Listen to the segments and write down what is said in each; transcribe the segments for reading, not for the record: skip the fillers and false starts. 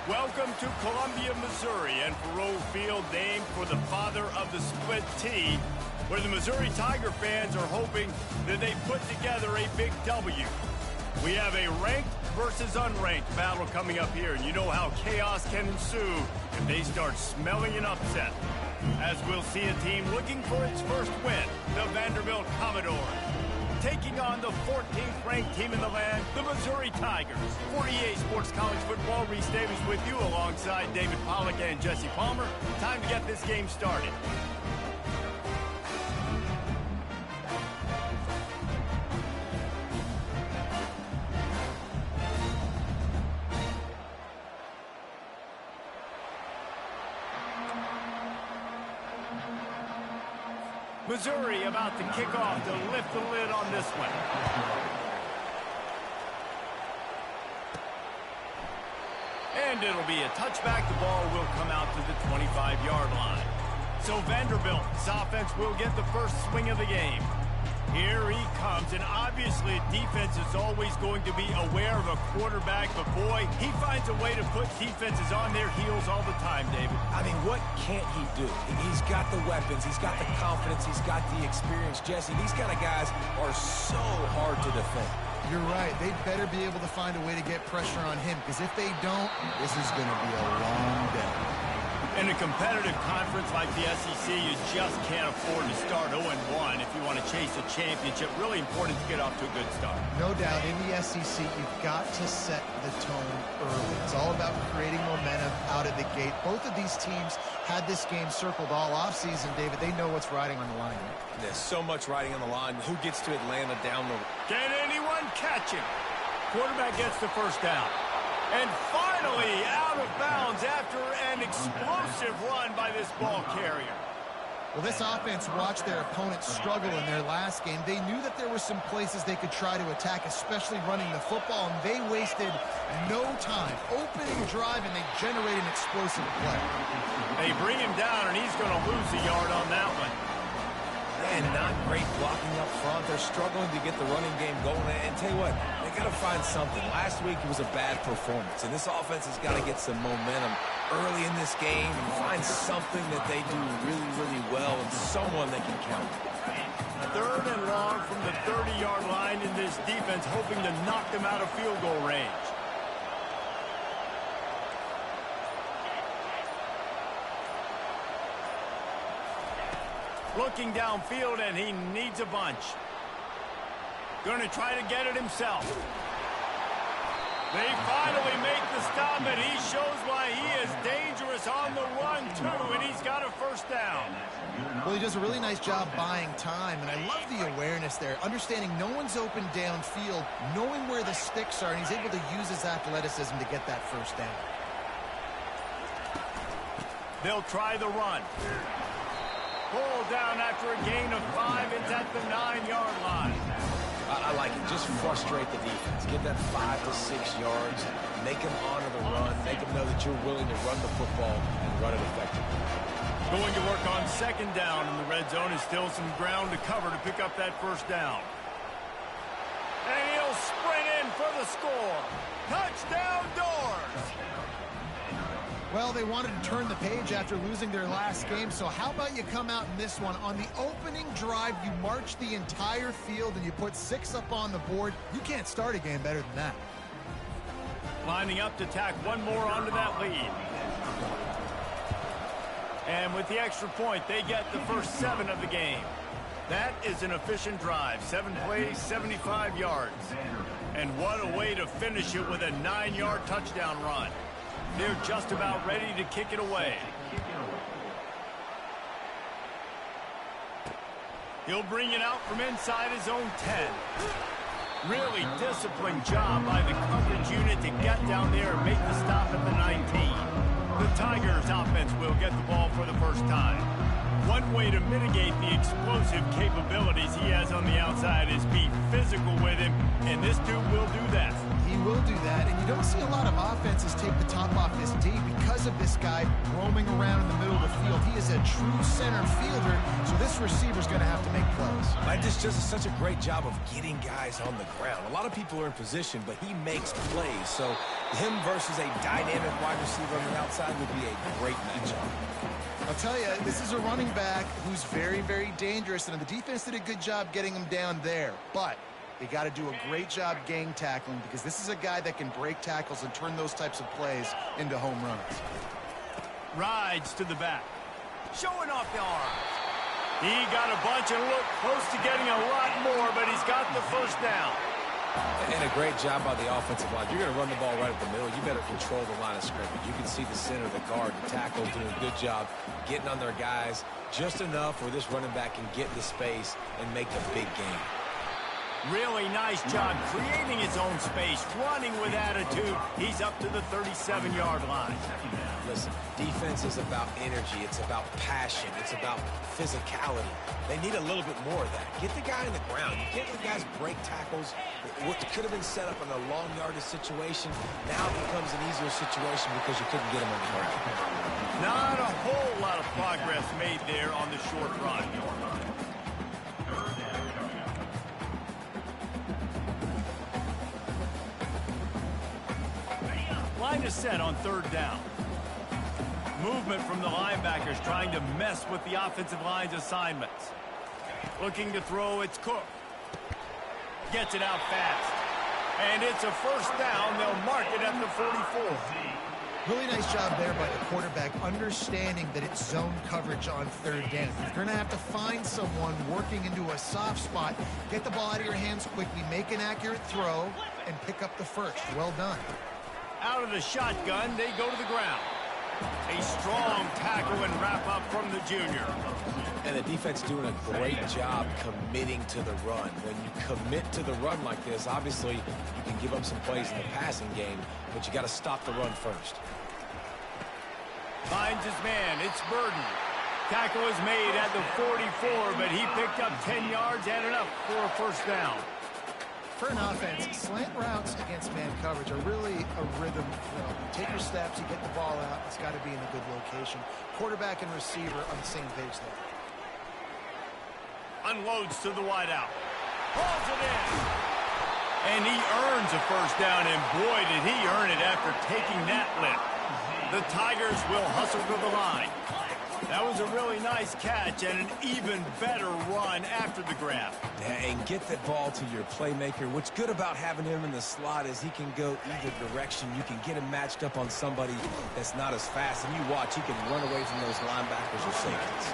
Welcome to Columbia, Missouri, and Faroe Field, named for the father of the split T, where the Missouri Tiger fans are hoping that they put together a big W. We have a ranked versus unranked battle coming up here, and you know how chaos can ensue if they start smelling an upset. As we'll see a team looking for its first win, the Vanderbilt Commodores, taking on the 14th ranked team in the land, the Missouri Tigers. 48 Sports College Football, Reese Davis with you alongside David Pollack and Jesse Palmer. Time to get this game started. Missouri about to kick off to lift the lid on this one. And it'll be a touchback. The ball will come out to the 25-yard line. So Vanderbilt's offense will get the first swing of the game. Here he comes, and obviously defense is always going to be aware of a quarterback, but boy, he finds a way to put defenses on their heels all the time, David. I mean, what can't he do? He's got the weapons, he's got the confidence, he's got the experience. Jesse, these kind of guys are so hard to defend. You're right. They better be able to find a way to get pressure on him, because if they don't, this is going to be a long day. In a competitive conference like the SEC, you just can't afford to start 0-1 if you want to chase a championship. Really important to get off to a good start. No doubt, in the SEC, you've got to set the tone early. It's all about creating momentum out of the gate. Both of these teams had this game circled all offseason, David. They know what's riding on the line. There's so much riding on the line. Who gets to Atlanta down the... Can anyone catch him? Quarterback gets the first down. And finally out of bounds after an explosive run by this ball carrier. Well, this offense watched their opponents struggle in their last game. They knew that there were some places they could try to attack, especially running the football, and they wasted no time. Opening drive, and they generated an explosive play. They bring him down, and he's going to lose a yard on that one. And not great blocking up front. They're struggling to get the running game going. And tell you what, they got to find something. Last week it was a bad performance, and this offense has got to get some momentum early in this game and find something that they do really, really well and someone they can count. Third and long from the 30-yard line in this defense, hoping to knock them out of field goal range. Looking downfield, and he needs a bunch. Going to try to get it himself. They finally make the stop, and he shows why he is dangerous on the run, too, and he's got a first down. Well, he does a really nice job buying time, and I love the awareness there, understanding no one's open downfield, knowing where the sticks are, and he's able to use his athleticism to get that first down. They'll try the run. Pull down after a gain of 5. It's at the 9-yard line. I like it. Just frustrate the defense. Give that 5 to 6 yards. Make them honor the run. Make them know that you're willing to run the football and run it effectively. Going to work on second down in the red zone. Is still some ground to cover to pick up that first down. And he'll sprint in for the score. Touchdown, Doors! Well, they wanted to turn the page after losing their last game, so how about you come out in this one? On the opening drive, you march the entire field and you put 6 up on the board. You can't start a game better than that. Lining up to tack one more onto that lead. And with the extra point, they get the first 7 of the game. That is an efficient drive. 7 plays, 75 yards. And what a way to finish it with a 9-yard touchdown run. They're just about ready to kick it away. He'll bring it out from inside his own 10. Really disciplined job by the coverage unit to get down there and make the stop at the 19. The Tigers offense will get the ball for the first time. One way to mitigate the explosive capabilities he has on the outside is be physical with him, and this dude will do that. He will do that, and you don't see a lot of offenses take the top off this D because of this guy roaming around in the middle of the field. He is a true center fielder, so this this receiver's going to have to make plays. That just does such a great job of getting guys on the ground. A lot of people are in position, but he makes plays. So him versus a dynamic wide receiver on the outside would be a great matchup. I'll tell you, this is a running back who's very, very dangerous, and the defense did a good job getting him down there. But they got to do a great job gang tackling, because this is a guy that can break tackles and turn those types of plays into home runs. Rides to the back. Showing off the arms. He got a bunch and looked close to getting a lot more, but he's got the first down. And a great job by the offensive line. You're going to run the ball right at the middle. You better control the line of scrimmage. You can see the center, the guard, the tackle doing a good job getting on their guys just enough where this running back can get into space and make a big gain. Really nice job creating his own space, running with attitude. He's up to the 37-yard line. Listen, defense is about energy. It's about passion. It's about physicality. They need a little bit more of that. Get the guy in the ground. You can't let guys break tackles. What could have been set up in a long yardage situation now becomes an easier situation because you couldn't get him on the ground. Not a whole lot of progress made there on the short run. Line is set on third down. Movement from the linebackers trying to mess with the offensive line's assignments. Looking to throw, it's Cook. Gets it out fast. And it's a first down. They'll mark it at the 44. Really nice job there by the quarterback, understanding that it's zone coverage on third down. You're going to have to find someone working into a soft spot, get the ball out of your hands quickly, make an accurate throw, and pick up the first. Well done. Out of the shotgun, they go to the ground. A strong tackle and wrap up from the junior. And the defense doing a great job committing to the run. When you commit to the run like this, obviously you can give up some plays in the passing game, but you got to stop the run first. Finds his man. It's Burden. Tackle is made at the 44, but he picked up 10 yards and enough for a first down. For an offense, slant routes against man coverage are really a rhythm. You know, take your steps, you get the ball out. It's got to be in a good location. Quarterback and receiver on the same page there. Unloads to the wideout. Hauls it in. And he earns a first down, and boy, did he earn it after taking that lift. The Tigers will hustle to the line. That was a really nice catch and an even better run after the grab. Yeah, and get the ball to your playmaker. What's good about having him in the slot is he can go either direction. You can get him matched up on somebody that's not as fast, and you watch, he can run away from those linebackers or safeties.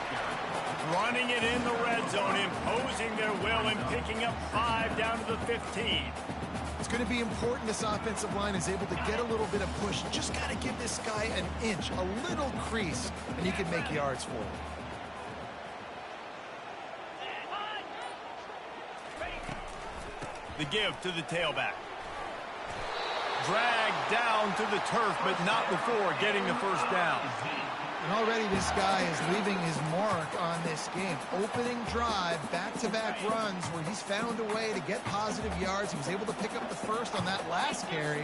Running it in the red zone, imposing their will and picking up 5 down to the 15. It's going to be important this offensive line is able to get a little bit of push. Just got to give this guy an inch, a little crease, and he can make yards for it. The give to the tailback. Dragged down to the turf, but not before getting the first down. And already this guy is leaving his mark on this game. Opening drive, back-to-back runs where he's found a way to get positive yards. He was able to pick up the first on that last carry.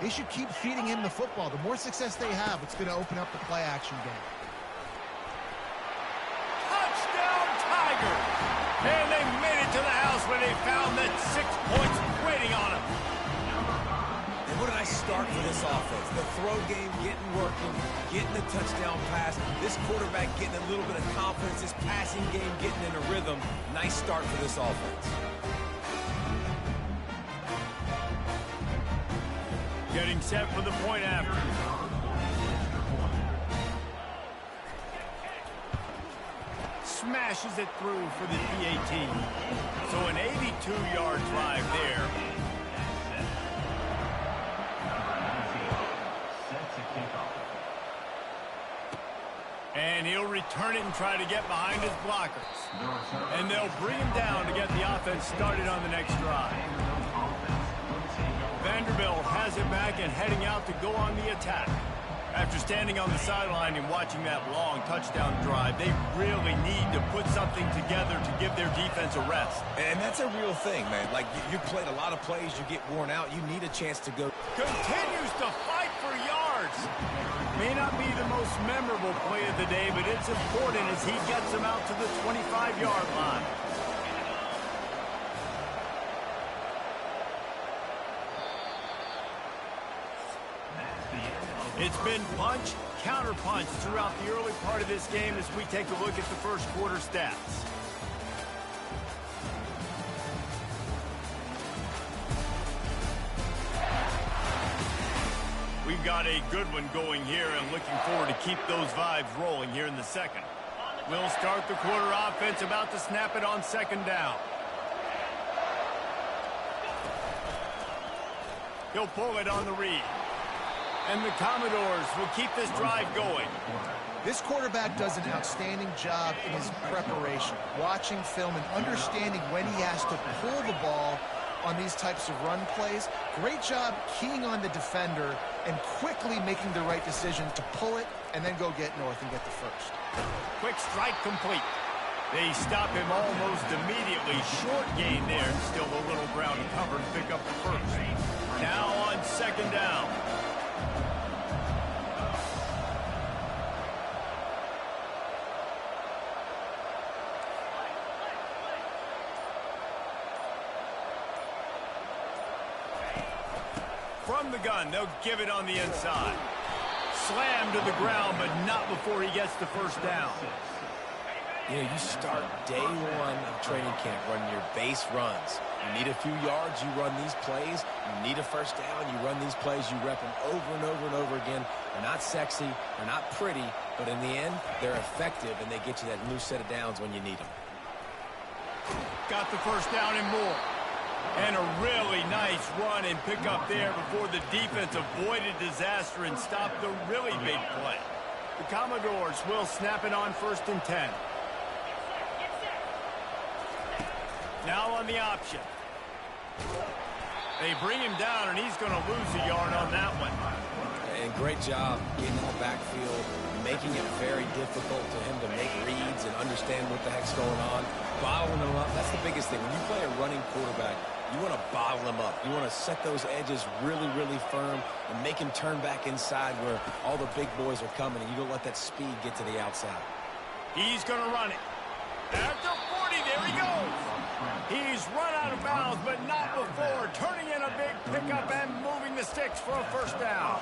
They should keep feeding him the football. The more success they have, it's going to open up the play-action game. Touchdown, Tigers! And they made it to the house when they found that 6 points waiting on them. And what a nice start for this offense. The throw game getting working, getting the touchdown pass. This quarterback getting a little bit of confidence. This passing game getting in a rhythm. Nice start for this offense. Getting set for the point after. Smashes it through for the PAT. So an 82-yard drive there. And he'll return it and try to get behind his blockers. And they'll bring him down to get the offense started on the next drive. Vanderbilt has it back and heading out to go on the attack. After standing on the sideline and watching that long touchdown drive, they really need to put something together to give their defense a rest. And that's a real thing, man. Like, you played a lot of plays, you get worn out, you need a chance to go. Continues to fight for yards. May not be the most memorable play of the day, but it's important as he gets them out to the 25-yard line. It's been punch, counter-punch throughout the early part of this game as we take a look at the first quarter stats. We've got a good one going here and looking forward to keep those vibes rolling here in the second. We'll start the quarter offense, about to snap it on second down. He'll pull it on the read. And the Commodores will keep this drive going. This quarterback does an outstanding job in his preparation, watching film and understanding when he has to pull the ball on these types of run plays. Great job keying on the defender and quickly making the right decision to pull it and then go get north and get the first. Quick strike complete. They stop him almost immediately. Short gain there. Still a little ground to cover and pick up the first. Now on second down. From the gun, they'll give it on the inside. Slammed to the ground, but not before he gets the first down. You know, you start day one of training camp running your base runs. You need a few yards, you run these plays. You need a first down, you run these plays. You rep them over and over and over again. They're not sexy, they're not pretty, but in the end, they're effective, and they get you that new set of downs when you need them. Got the first down and more. And a really nice run and pick up there before the defense avoided disaster and stopped the really big play. The Commodores will snap it on first and 10. Now on the option. They bring him down, and he's going to lose a yard on that one. And great job getting in the backfield, making it very difficult for him to make reads and understand what the heck's going on. Bottling them up, that's the biggest thing. When you play a running quarterback, you want to bottle them up. You want to set those edges really, really firm and make him turn back inside where all the big boys are coming, and you don't let that speed get to the outside. He's going to run it. At the 40, there he goes. He's run out of bounds, but not before. Turning in a big pickup and moving the sticks for a first down.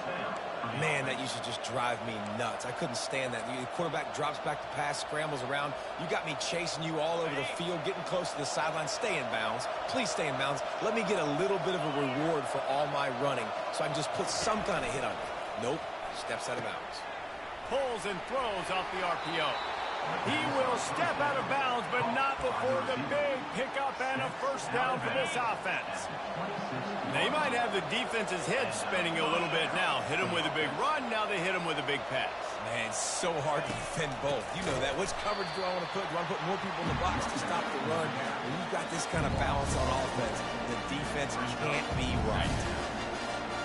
Man, that used to just drive me nuts. I couldn't stand that. The quarterback drops back to pass, scrambles around. You got me chasing you all over the field, getting close to the sideline. Stay in bounds. Please stay in bounds. Let me get a little bit of a reward for all my running so I can just put some kind of hit on you. Nope. Steps out of bounds. Pulls and throws off the RPO. He will step out of bounds, but not before the big pickup and a first down for this offense. They might have the defense's head spinning a little bit now. Hit him with a big run, now they hit him with a big pass. Man, so hard to defend both. You know that. Which coverage do I want to put? Do I want to put more people in the box to stop the run? When you've got this kind of balance on offense, the defense can't be right.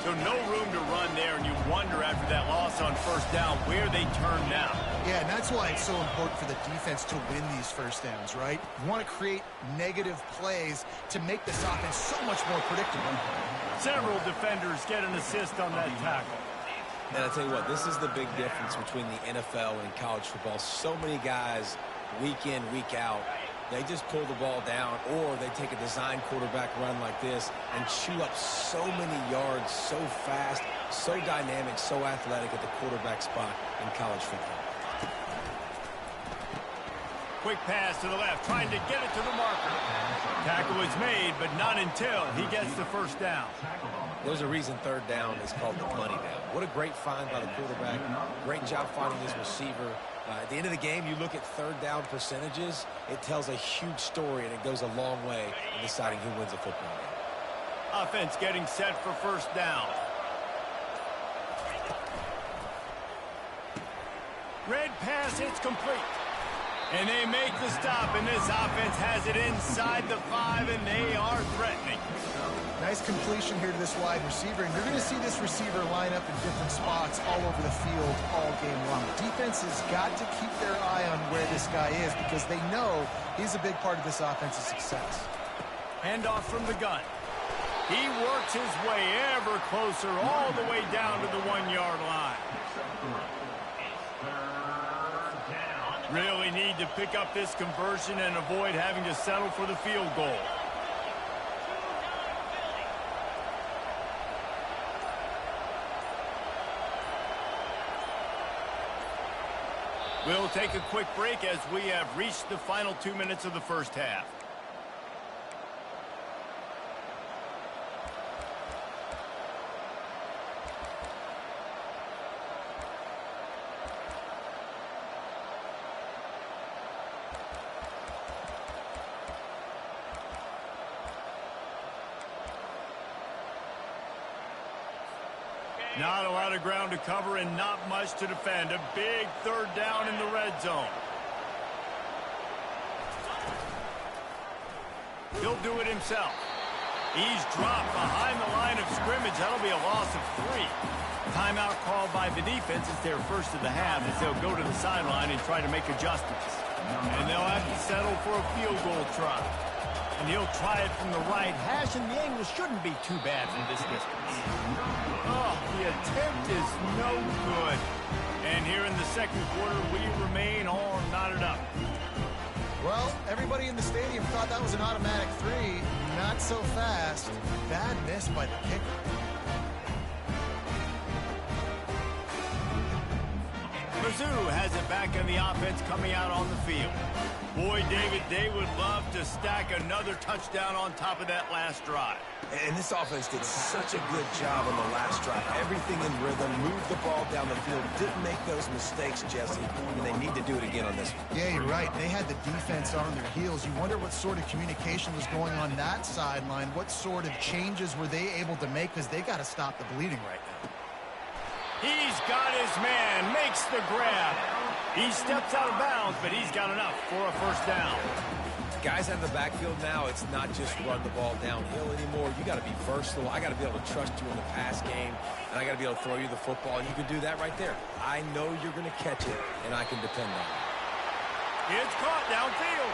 So no room to run there, and you wonder after that loss on first down where they turn now. Yeah, and that's why it's so important for the defense to win these first downs, right? You want to create negative plays to make this offense so much more predictable. Several defenders get an assist on that tackle. And I tell you what, this is the big difference between the NFL and college football. So many guys, week in, week out, they just pull the ball down, or they take a design quarterback run like this and chew up so many yards so fast, so dynamic, so athletic at the quarterback spot in college football. Quick pass to the left, trying to get it to the marker. Tackle is made, but not until he gets the first down. There's a reason third down is called the money down. What a great find by the quarterback. Great job finding his receiver. At the end of the game, you look at third down percentages, it tells a huge story, and it goes a long way in deciding who wins a football game. Offense getting set for first down. Red pass, it's complete. And they make the stop, and this offense has it inside the 5, and they are threatening. Nice completion here to this wide receiver, and you're going to see this receiver line up in different spots all over the field all game long. Defense has got to keep their eye on where this guy is because they know he's a big part of this offense's success. Handoff from the gun. He works his way ever closer all the way down to the 1-yard line. Really need to pick up this conversion and avoid having to settle for the field goal. We'll take a quick break as we have reached the final 2 minutes of the first half. Not a lot of ground to cover and not much to defend. A big third down in the red zone. He'll do it himself. He's dropped behind the line of scrimmage. That'll be a loss of 3. Timeout called by the defense. It's their first of the half as they'll go to the sideline and try to make adjustments. And they'll have to settle for a field goal try. And he'll try it from the right hash, and the angle shouldn't be too bad from this distance. Oh, the attempt is no good. And here in the second quarter, we remain all knotted up. Well, everybody in the stadium thought that was an automatic 3. Not so fast. Bad miss by the kicker. Mizzou has it back in the offense coming out on the field. Boy, David, they would love to stack another touchdown on top of that last drive. And this offense did such a good job on the last drive. Everything in rhythm, moved the ball down the field, didn't make those mistakes, Jesse, and they need to do it again on this one. Yeah, you're right. They had the defense on their heels. You wonder what sort of communication was going on that sideline. What sort of changes were they able to make, because they got to stop the bleeding right now. He's got his man, makes the grab. He steps out of bounds, but he's got enough for a first down. Guys out of the backfield now, it's not just run the ball downhill anymore. You got to be versatile. I got to be able to trust you in the pass game, and I got to be able to throw you the football, and you can do that right there. I know you're going to catch it, and I can depend on it. It's caught downfield.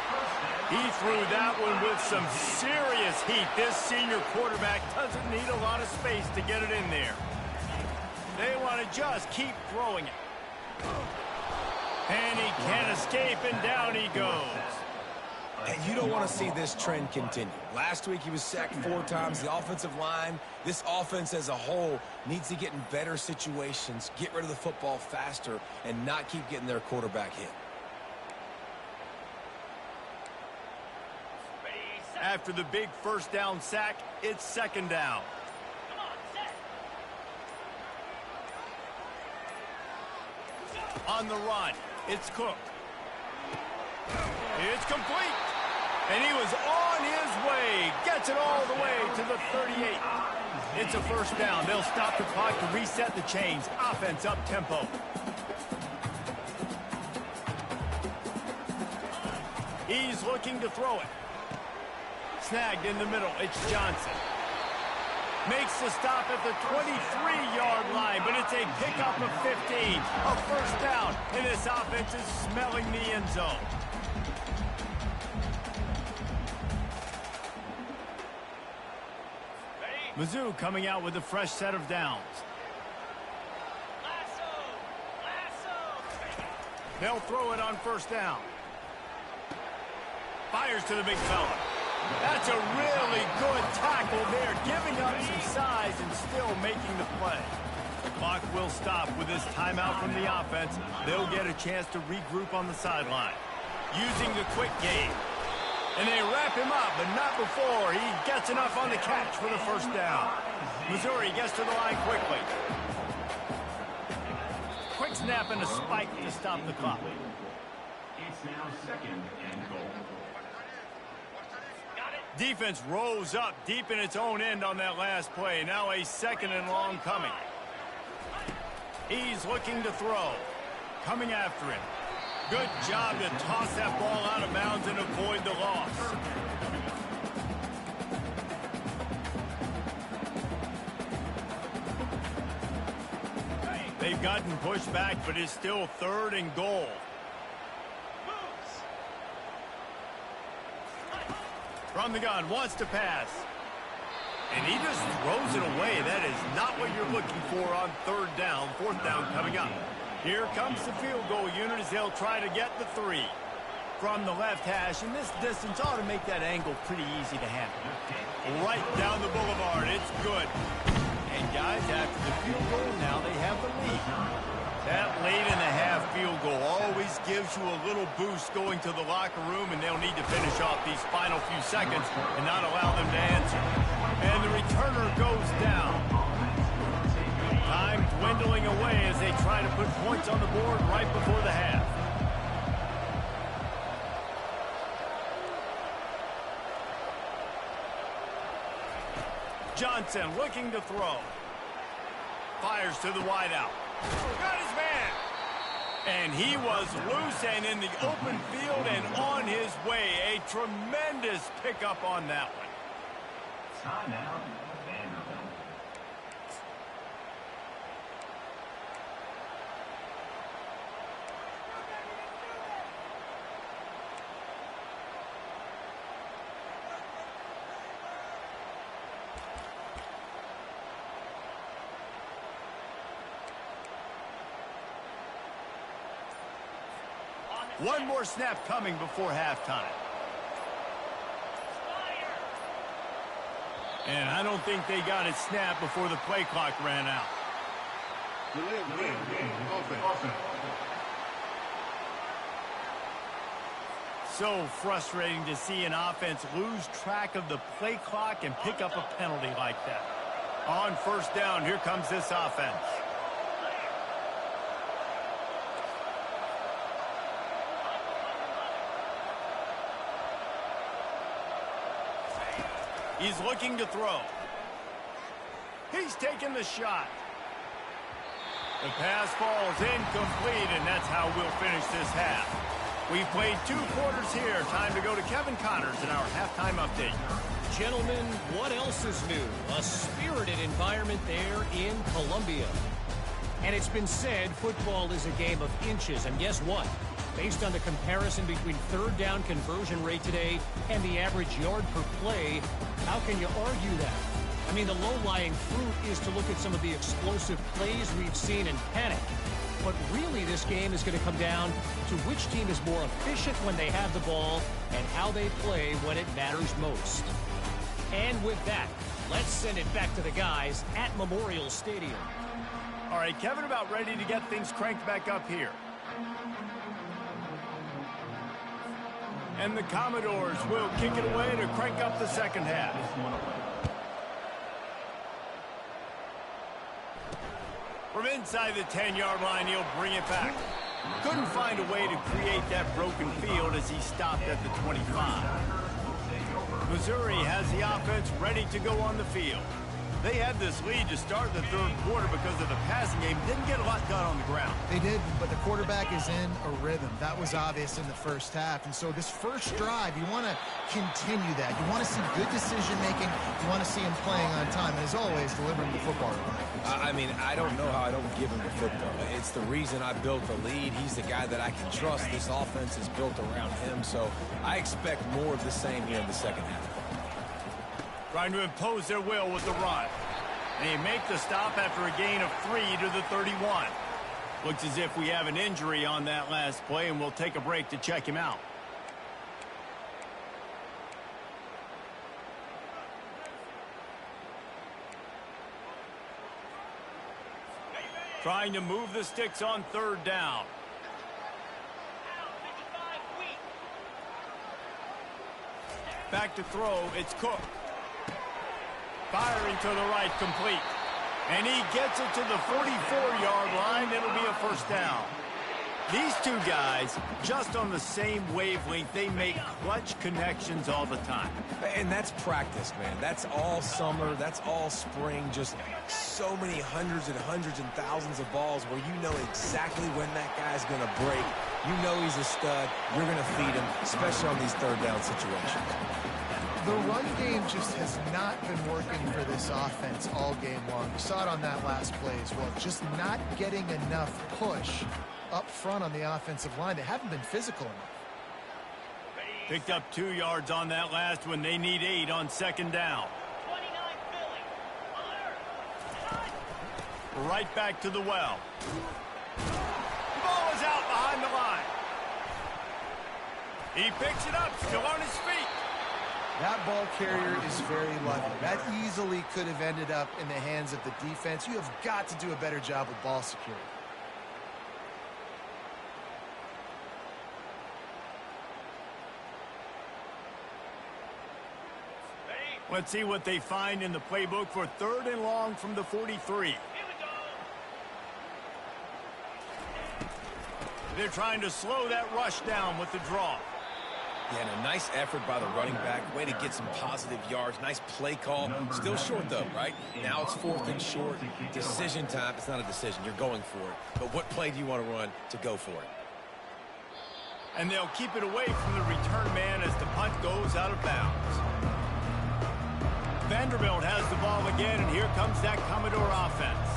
He threw that one with some serious heat. This senior quarterback doesn't need a lot of space to get it in there. They want to just keep throwing it. And he can't escape, and down he goes. And you don't want to see this trend continue. Last week he was sacked 4 times. The offensive line, this offense as a whole, needs to get in better situations, get rid of the football faster, and not keep getting their quarterback hit. After the big first down sack, it's second down. On the run, it's Cook. It's complete. And he was on his way. Gets it all the way to the 38. It's a first down. They'll stop the clock to reset the chains. Offense up tempo. He's looking to throw it. Snagged in the middle. It's Johnson. Makes the stop at the 23-yard line, but it's a pickup of 15. A first down, and this offense is smelling the end zone. Mizzou coming out with a fresh set of downs. They'll throw it on first down. Fires to the big fella. That's a really good tackle there, giving up some size and still making the play. The clock will stop with this timeout from the offense. They'll get a chance to regroup on the sideline. Using the quick game. And they wrap him up, but not before he gets enough on the catch for the first down. Missouri gets to the line quickly. Quick snap and a spike to stop the clock. It's now second and goal. Defense rose up deep in its own end on that last play. Now a second and long coming. He's looking to throw. Coming after him. Good job to toss that ball out of bounds and avoid the loss. They've gotten pushed back, but it's still third and goal. From the gun, wants to pass. And he just throws it away. That is not what you're looking for on third down. Fourth down coming up. Here comes the field goal unit as they'll try to get the 3. From the left hash, and this distance ought to make that angle pretty easy to handle. Right down the boulevard, it's good. And guys, after the field goal, now they have the lead. That late-in-the-half field goal always gives you a little boost going to the locker room, and they'll need to finish off these final few seconds and not allow them to answer. And the returner goes down. Time dwindling away as they try to put points on the board right before the half. Johnson looking to throw. Fires to the wideout. Got his man. And he was loose and in the open field and on his way. A tremendous pickup on that one. Timeout, Vanderbilt. One more snap coming before halftime. And I don't think they got it snapped before the play clock ran out. So frustrating to see an offense lose track of the play clock and pick up a penalty like that. On first down, here comes this offense. He's looking to throw. He's taking the shot. The pass falls incomplete, and that's how we'll finish this half. We've played 2 quarters here. Time to go to Kevin Connors in our halftime update. Gentlemen, what else is new? A spirited environment there in Columbia. And it's been said football is a game of inches, and guess what? Based on the comparison between third down conversion rate today and the average yard per play, how can you argue that? I mean, the low-lying fruit is to look at some of the explosive plays we've seen and panic. But really, this game is going to come down to which team is more efficient when they have the ball and how they play when it matters most. And with that, let's send it back to the guys at Memorial Stadium. All right, Kevin, about ready to get things cranked back up here. And the Commodores will kick it away to crank up the second half. From inside the 10-yard line, he'll bring it back. Couldn't find a way to create that broken field as he stopped at the 25. Missouri has the offense ready to go on the field. They had this lead to start the third quarter because of the passing game. Didn't get a lot done on the ground. They did, but the quarterback is in a rhythm. That was obvious in the first half. And so this first drive, you want to continue that. You want to see good decision-making. You want to see him playing on time. And as always, delivering the football. I mean, I don't know how I don't give him the football. It's the reason I built the lead. He's the guy that I can trust. This offense is built around him. So I expect more of the same here in the second half. Trying to impose their will with the run. They make the stop after a gain of 3 to the 31. Looks as if we have an injury on that last play, and we'll take a break to check him out. Trying to move the sticks on third down. Back to throw, it's Cook. Firing to the right, complete. And he gets it to the 44-yard line. It'll be a first down. These two guys, just on the same wavelength, they make clutch connections all the time. And that's practice, man. That's all summer. That's all spring. Just so many hundreds and thousands of balls where you know exactly when that guy's going to break. You know he's a stud. You're going to feed him, especially on these third down situations. The run game just has not been working for this offense all game long. We saw it on that last play as well. Just not getting enough push up front on the offensive line. They haven't been physical enough. Picked up 2 yards on that last one. They need 8 on second down. Right back to the well. He picks it up, still on his feet. That ball carrier is very lucky. That easily could have ended up in the hands of the defense. You have got to do a better job with ball security. Let's see what they find in the playbook for 3rd and long from the 43. They're trying to slow that rush down with the draw. Yeah, and a nice effort by the running back. Way to get some positive yards. Nice play call. Still short, though, right? Now it's 4th and short. Decision time. It's not a decision. You're going for it. But what play do you want to run to go for it? And they'll keep it away from the return man as the punt goes out of bounds. Vanderbilt has the ball again, and here comes that Commodore offense.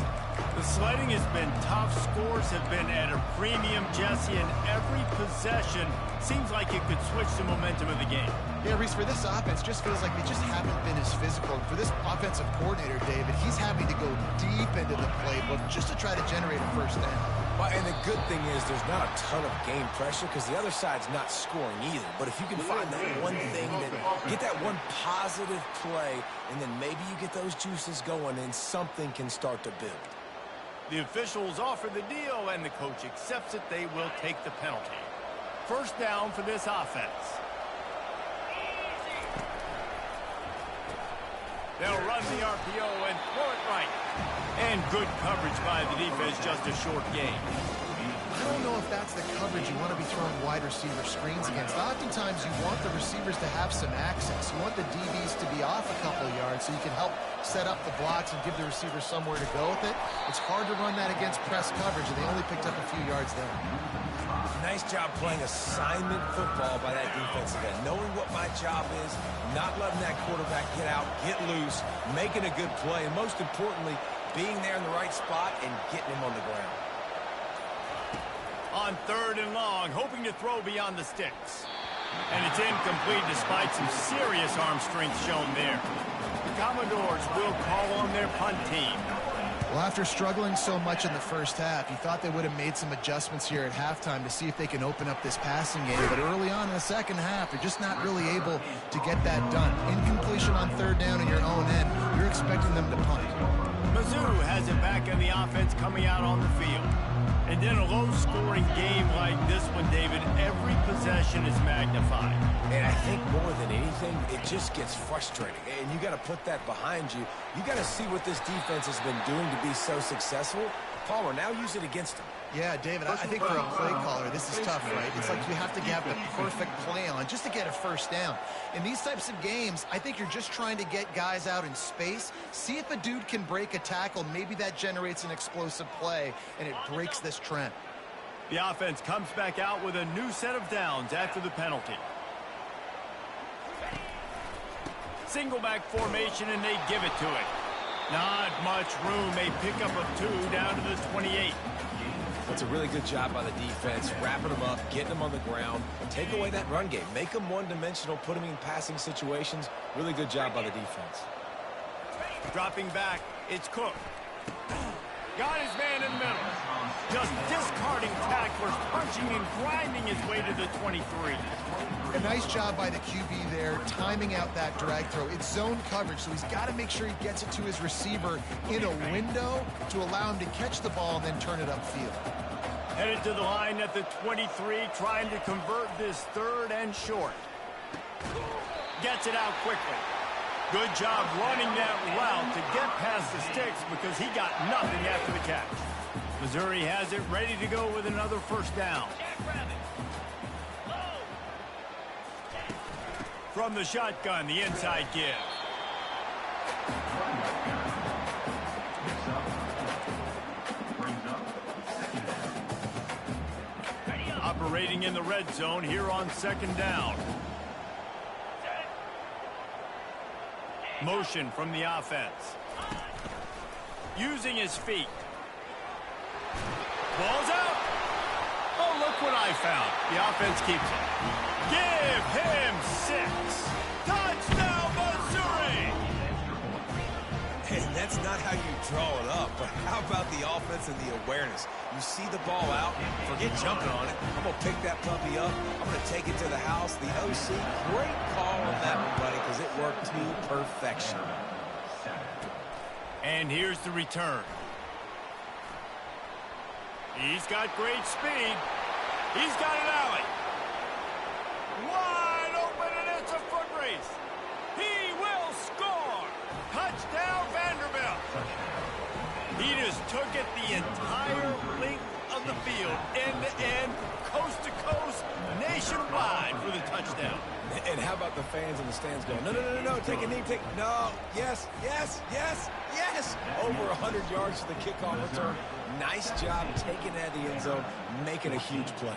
The sledding has been tough. Scores have been at a premium, Jesse, and every possession seems like it could switch the momentum of the game. Yeah, Reese, for this offense, just feels like they just haven't been as physical. And for this offensive coordinator, David, he's having to go deep into the playbook just to try to generate a first down. Well, and the good thing is there's not a ton of game pressure because the other side's not scoring either. But if you can find that one thing, get that one positive play, and then maybe you get those juices going and something can start to build. The officials offer the deal, and the coach accepts it. They will take the penalty. First down for this offense. They'll run the RPO and throw it right. And good coverage by the defense, just a short gain. I don't know if that's the coverage you want to be throwing wide receiver screens against. Oftentimes, you want the receivers to have some access. You want the DBs to be off a couple yards so you can help set up the blocks and give the receiver somewhere to go with it. It's hard to run that against press coverage, and they only picked up a few yards there. Nice job playing assignment football by that defense again. Knowing what my job is, not letting that quarterback get out, get loose, making a good play, and most importantly, being there in the right spot and getting him on the ground. On 3rd and long, hoping to throw beyond the sticks. And it's incomplete despite some serious arm strength shown there. The Commodores will call on their punt team. Well, after struggling so much in the first half, you thought they would have made some adjustments here at halftime to see if they can open up this passing game. But early on in the second half, they're just not really able to get that done. Incompletion on 3rd down in your own end. You're expecting them to punt. Mizzou has it back in the offense coming out on the field. And in a low-scoring game like this one, David, every possession is magnified. And I think more than anything, it just gets frustrating. And you got to put that behind you. You got to see what this defense has been doing to be so successful. Palmer, now use it against them. Yeah, David, I think for a play caller, this is tough, right? It's like you have to have the perfect play on just to get a first down. In these types of games, I think you're just trying to get guys out in space, see if a dude can break a tackle. Maybe that generates an explosive play, and it breaks this trend. The offense comes back out with a new set of downs after the penalty. Single back formation, and they give it to it. Not much room. A pickup of 2 down to the 28. That's a really good job by the defense, wrapping them up, getting them on the ground, and take away that run game. Make them one-dimensional, put them in passing situations. Really good job by the defense. Dropping back, it's Cook. Got his man in the middle. Just discarding tacklers, punching and grinding his way to the 23. A nice job by the QB there, timing out that drag throw. It's zone coverage, so he's got to make sure he gets it to his receiver in a window to allow him to catch the ball and then turn it upfield. Headed to the line at the 23, trying to convert this 3rd and short. Gets it out quickly. Good job running that route to get past the sticks because he got nothing after the catch. Missouri has it ready to go with another first down. From the shotgun, the inside give. Operating in the red zone here on 2nd down. Motion from the offense. Using his feet. Ball's out. Oh, look what I found. The offense keeps it. Give him 6. Touchdown, Missouri! And that's not how you draw it up, but how How about the offense and the awareness? You see the ball out, forget jumping on it. I'm going to pick that puppy up. I'm going to take it to the house. The OC, great call on that one, buddy, because it worked to perfection. And here's the return. He's got great speed. He's got an alley. Wide open, and it's a foot race. He will score. Touchdown, Vanderbilt. He just took it the entire length of the field, end to end, coast to coast, nationwide for the touchdown. And how about the fans in the stands going, no, no, no, no, take a knee, no, yes, yes, yes, yes. Over 100 yards for the kickoff return. Nice job taking that to the end zone, making a huge play.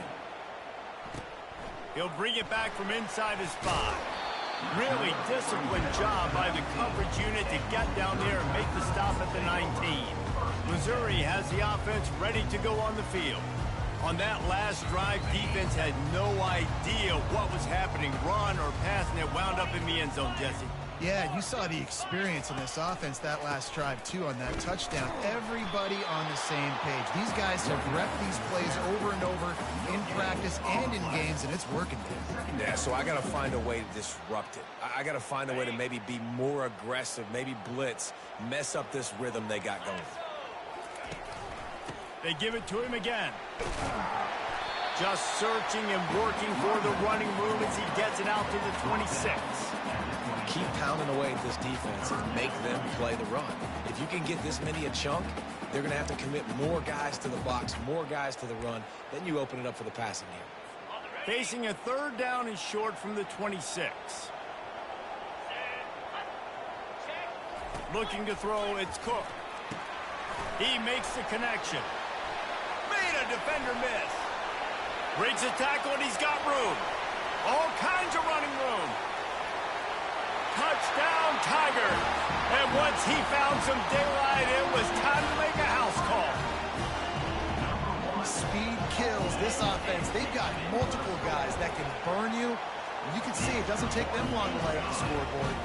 He'll bring it back from inside his 5. Really disciplined job by the coverage unit to get down there and make the stop at the 19. Missouri has the offense ready to go on the field. On that last drive, defense had no idea what was happening, run or pass, and it wound up in the end zone, Jesse. Yeah, you saw the experience in this offense that last drive, too, on that touchdown. Everybody on the same page. These guys have repped these plays over and over in practice and in games, and it's working. Yeah, so I got to find a way to disrupt it. I got to find a way to maybe be more aggressive, maybe blitz, mess up this rhythm they got going. They give it to him again. Just searching and working for the running room as he gets it out to the 26. Keep pounding away at this defense and make them play the run. If you can get this many a chunk, they're going to have to commit more guys to the box, more guys to the run. Then you open it up for the passing game. Facing a 3rd down and short from the 26. Looking to throw, it's Cook. He makes the connection. Made a defender miss. Breaks a tackle, and he's got room. All kinds of running room. Touchdown, Tigers. And once he found some daylight, it was time to make a house call. Speed kills this offense. They've got multiple guys that can burn you. You can see it doesn't take them long to light up the scoreboard.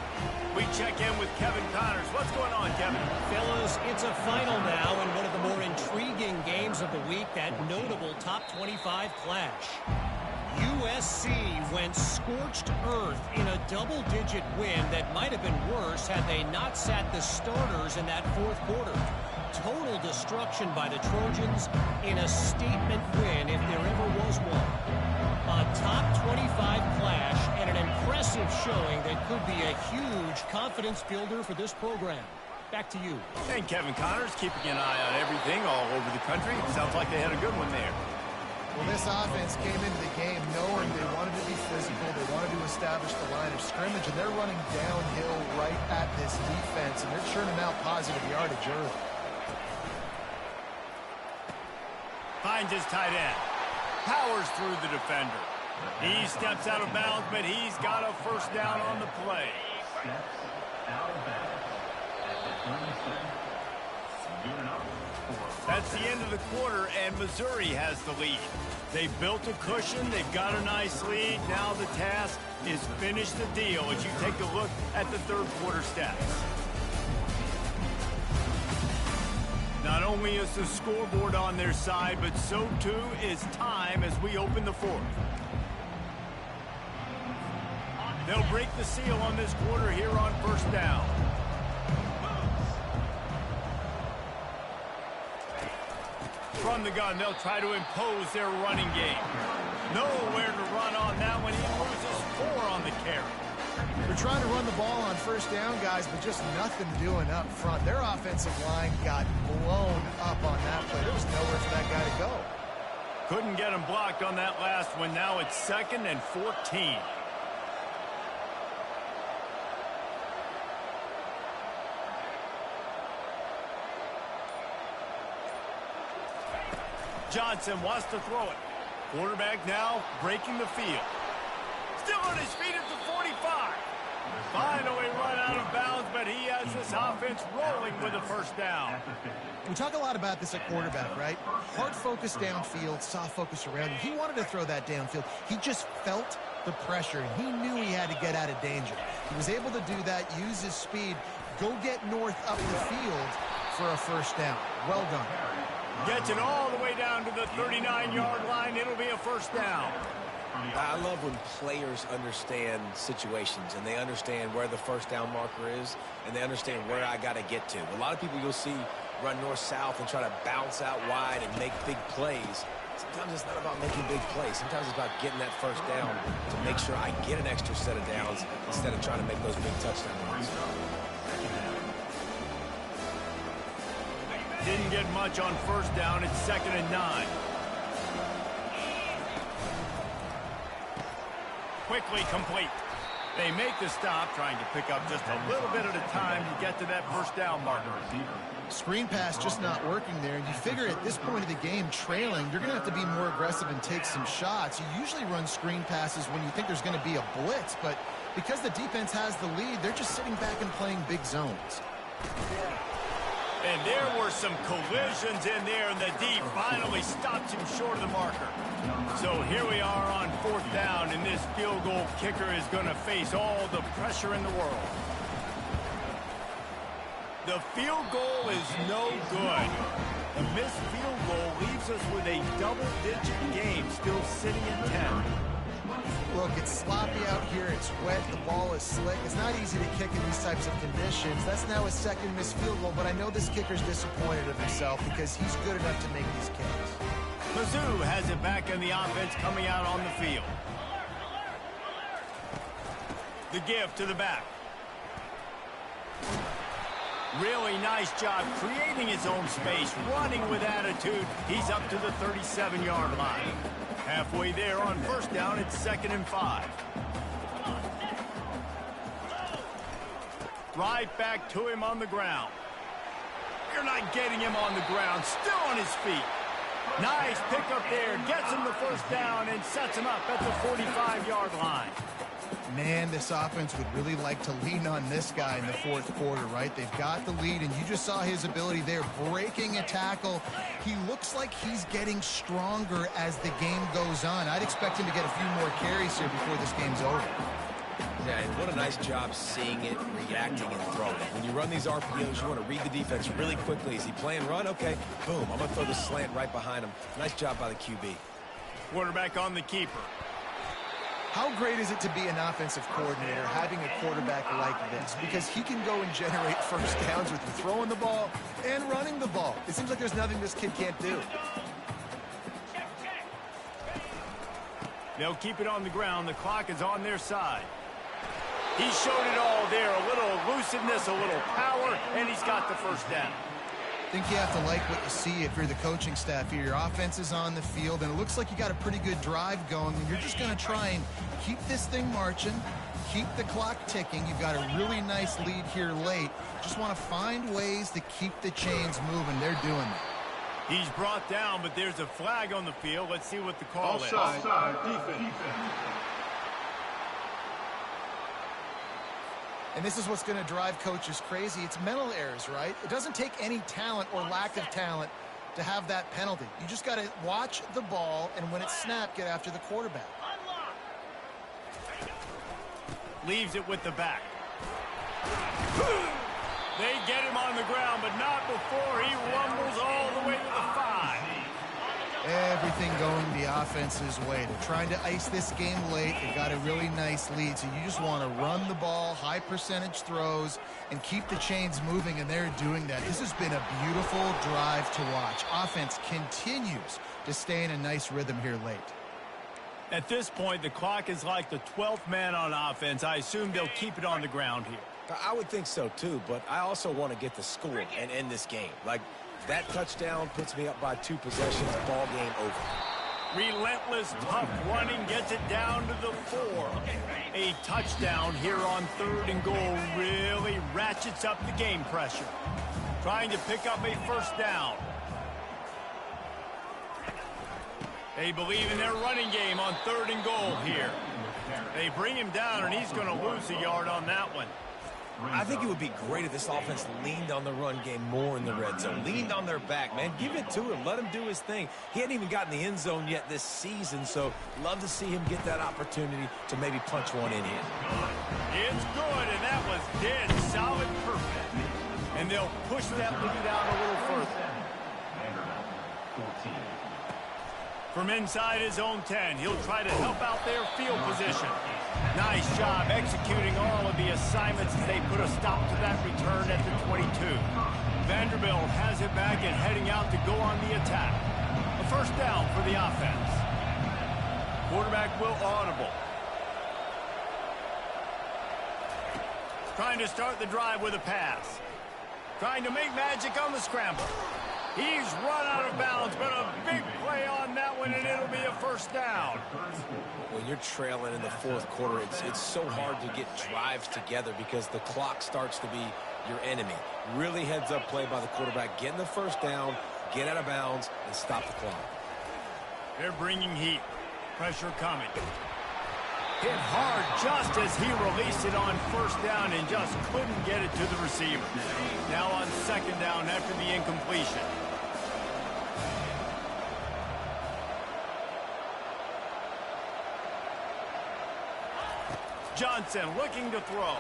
We check in with Kevin Connors. What's going on, Kevin? Fellas, it's a final now in one of the more intriguing games of the week, that notable top 25 clash. USC went scorched earth in a double-digit win that might have been worse had they not sat the starters in that 4th quarter. Total destruction by the Trojans in a statement win if there ever was one. A top 25 clash and an impressive showing that could be a huge confidence builder for this program. Back to you. And Kevin Connors keeping an eye on everything all over the country. Sounds like they had a good one there. Well, this offense came into the game knowing they wanted to be physical. They wanted to establish the line of scrimmage, and they're running downhill right at this defense, and they're churning out positive yardage early. Finds his tight end. Powers through the defender. He steps out of bounds, but he's got a 1st down on the play. That's the end of the quarter, and Missouri has the lead. They've built a cushion. They've got a nice lead. Now the task is finish the deal as you take a look at the 3rd quarter stats. Not only is the scoreboard on their side, but so too is time as we open the 4th. They'll break the seal on this quarter here on 1st down. From the gun, they'll try to impose their running game. Nowhere to run on that one. He loses 4 on the carry. They're trying to run the ball on 1st down, guys, but just nothing doing up front. Their offensive line got blown up on that play. There was nowhere for that guy to go. Couldn't get him blocked on that last one. Now it's 2nd and 14. Johnson wants to throw it. Quarterback now breaking the field. Still on his feet at the 45. Finally run out of bounds, but he has this offense rolling with a 1st down. We talk a lot about this at quarterback, right? Hard focus downfield, soft focus around him. He wanted to throw that downfield. He just felt the pressure, and he knew he had to get out of danger. He was able to do that, use his speed, go get north up the field, for a first down. Well done. Gets it all the way down to the 39-yard line. It'll be a first down. I love when players understand situations and they understand where the first down marker is and they understand where I got to get to. A lot of people you'll see run north-south and try to bounce out wide and make big plays. Sometimes it's not about making big plays. Sometimes it's about getting that first down to make sure I get an extra set of downs instead of trying to make those big touchdown runs. Didn't get much on first down. It's 2nd and 9. Quickly complete. They make the stop, trying to pick up just a little bit at a time to get to that first down marker. Screen pass just not working there. And you figure at this point of the game, trailing, you're going to have to be more aggressive and take some shots. You usually run screen passes when you think there's going to be a blitz, but because the defense has the lead, they're just sitting back and playing big zones. And there were some collisions in there, and the D finally stopped him short of the marker. So here we are on 4th down, and this field goal kicker is going to face all the pressure in the world. The field goal is no good. The missed field goal leaves us with a double-digit game still sitting at 10. Look, it's sloppy out here. It's wet. The ball is slick. It's not easy to kick in these types of conditions. That's now his 2nd missed field goal, but I know this kicker's disappointed of himself because he's good enough to make these kicks. Mizzou has it back in the offense coming out on the field. The give to the back. Really nice job creating his own space, running with attitude. He's up to the 37-yard line. Halfway there on first down, it's 2nd and 5. Right back to him on the ground. You're not getting him on the ground, still on his feet. Nice pickup there, gets him the first down and sets him up at the 45-yard line. Man, this offense would really like to lean on this guy in the 4th quarter, right? They've got the lead, and you just saw his ability there breaking a tackle. He looks like he's getting stronger as the game goes on. I'd expect him to get a few more carries here before this game's over. Yeah, and what a nice job seeing it, reacting, and throwing it. When you run these RPOs, you want to read the defense really quickly. Is he playing run? Okay, boom, I'm going to throw the slant right behind him. Nice job by the QB. Quarterback on the keeper. How great is it to be an offensive coordinator having a quarterback like this? Because he can go and generate first downs with you throwing the ball and running the ball. It seems like there's nothing this kid can't do. They'll keep it on the ground. The clock is on their side. He showed it all there. A little elusiveness, a little power, and he's got the first down. I think you have to like what you see if you're the coaching staff here. Your offense is on the field, and it looks like you got a pretty good drive going, and you're just going to try and keep this thing marching, keep the clock ticking. You've got a really nice lead here late. Just want to find ways to keep the chains moving. They're doing that. He's brought down, but there's a flag on the field. Let's see what the call is. Offside defense. And this is what's going to drive coaches crazy. It's mental errors, right? It doesn't take any talent or lack of talent to have that penalty. You just got to watch the ball, and when it's snapped, get after the quarterback. Leaves it with the back. They get him on the ground, but not before he rumbles all the way to the 5. Everything going the offense's way. They're trying to ice this game late. They've got a really nice lead, so you just want to run the ball, high percentage throws, and keep the chains moving, and they're doing that. This has been a beautiful drive to watch. Offense continues to stay in a nice rhythm here late. At this point, the clock is like the 12th man on offense. I assume they'll keep it on the ground here. I would think so, too, but I also want to get the score and end this game. Like, that touchdown puts me up by 2 possessions, ball game over. Relentless, tough running gets it down to the 4. A touchdown here on 3rd and goal really ratchets up the game pressure. Trying to pick up a first down. They believe in their running game on 3rd and goal here. They bring him down, and he's going to lose a yard on that one. I think it would be great if this offense leaned on the run game more in the red zone. Leaned on their back, man. Give it to him. Let him do his thing. He hadn't even gotten the end zone yet this season, so love to see him get that opportunity to maybe punch one in here. It's good, and that was dead solid perfect. and they'll push that lead out a little further. Vanderbilt, 14. From inside his own 10, he'll try to help out their field position. Nice job executing all of the assignments as they put a stop to that return at the 22. Vanderbilt has it back and heading out to go on the attack. A first down for the offense. Quarterback will audible. Trying to start the drive with a pass. Trying to make magic on the scramble. He's run out of bounds, but a big play on that one, and it'll be a first down. When you're trailing in the fourth quarter, it's so hard to get drives together because the clock starts to be your enemy. Really heads-up play by the quarterback. Getting the first down, get out of bounds, and stop the clock. They're bringing heat. Pressure coming. Hit hard just as he released it on first down and just couldn't get it to the receiver. Now on second down after the incompletion. Johnson looking to throw.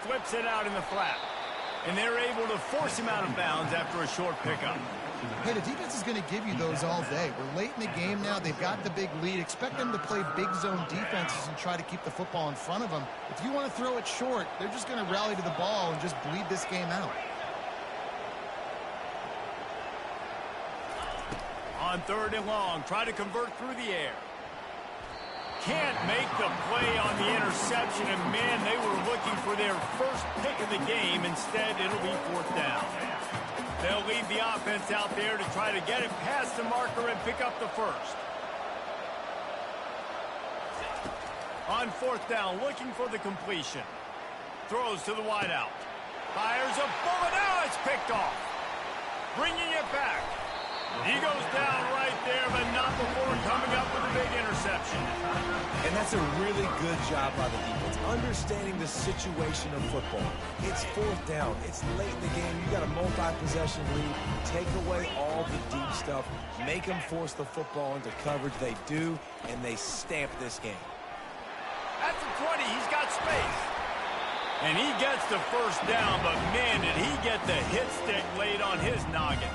Flips it out in the flat. And they're able to force him out of bounds after a short pickup. Hey, the defense is going to give you those all day. We're late in the game now. They've got the big lead. Expect them to play big zone defenses and try to keep the football in front of them. If you want to throw it short, they're just going to rally to the ball and just bleed this game out. On third and long, try to convert through the air. Can't make the play on the interception, and man, they were looking for their first pick of the game. Instead, it'll be fourth down. They'll leave the offense out there to try to get it past the marker and pick up the first. On fourth down, looking for the completion. Throws to the wideout. Fires a bullet. Now it's picked off. Bringing it back. He goes down right there, but not before coming up with a big interception. And that's a really good job by the defense, understanding the situation of football. It's fourth down. It's late in the game. You got a multi-possession lead. Take away all the deep stuff. Make them force the football into coverage. They do, and they stamp this game. At the 20, he's got space. And he gets the first down, but man, did he get the hit stick laid on his noggin.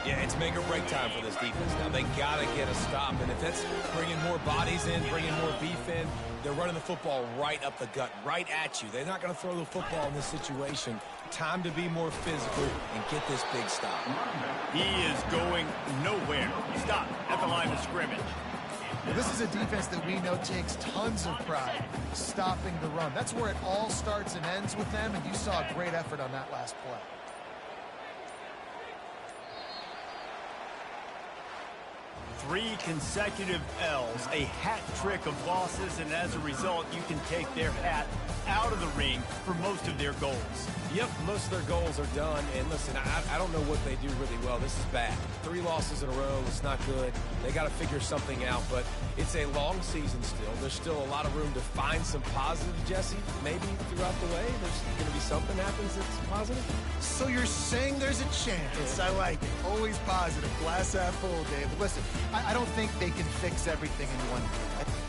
Yeah, it's make or break time for this defense. Now, they got to get a stop, and if that's bringing more bodies in, bringing more beef in, they're running the football right up the gut, right at you. They're not going to throw the football in this situation. Time to be more physical and get this big stop. He is going nowhere. Stop at the line of scrimmage. This is a defense that we know takes tons of pride stopping the run. That's where it all starts and ends with them, and you saw a great effort on that last play. 3 consecutive L's, a hat trick of losses, and as a result, you can take their hat out of the ring for most of their goals. Yep, most of their goals are done. And listen, I don't know what they do really well. This is bad. 3 losses in a row. It's not good. They got to figure something out, but it's a long season still. There's still a lot of room to find some positive, Jesse. Maybe throughout the way, there's going to be something happens that's positive. So you're saying there's a chance. I like it. Always positive. Glass half full, Dave. Listen, I don't think they can fix everything in one year.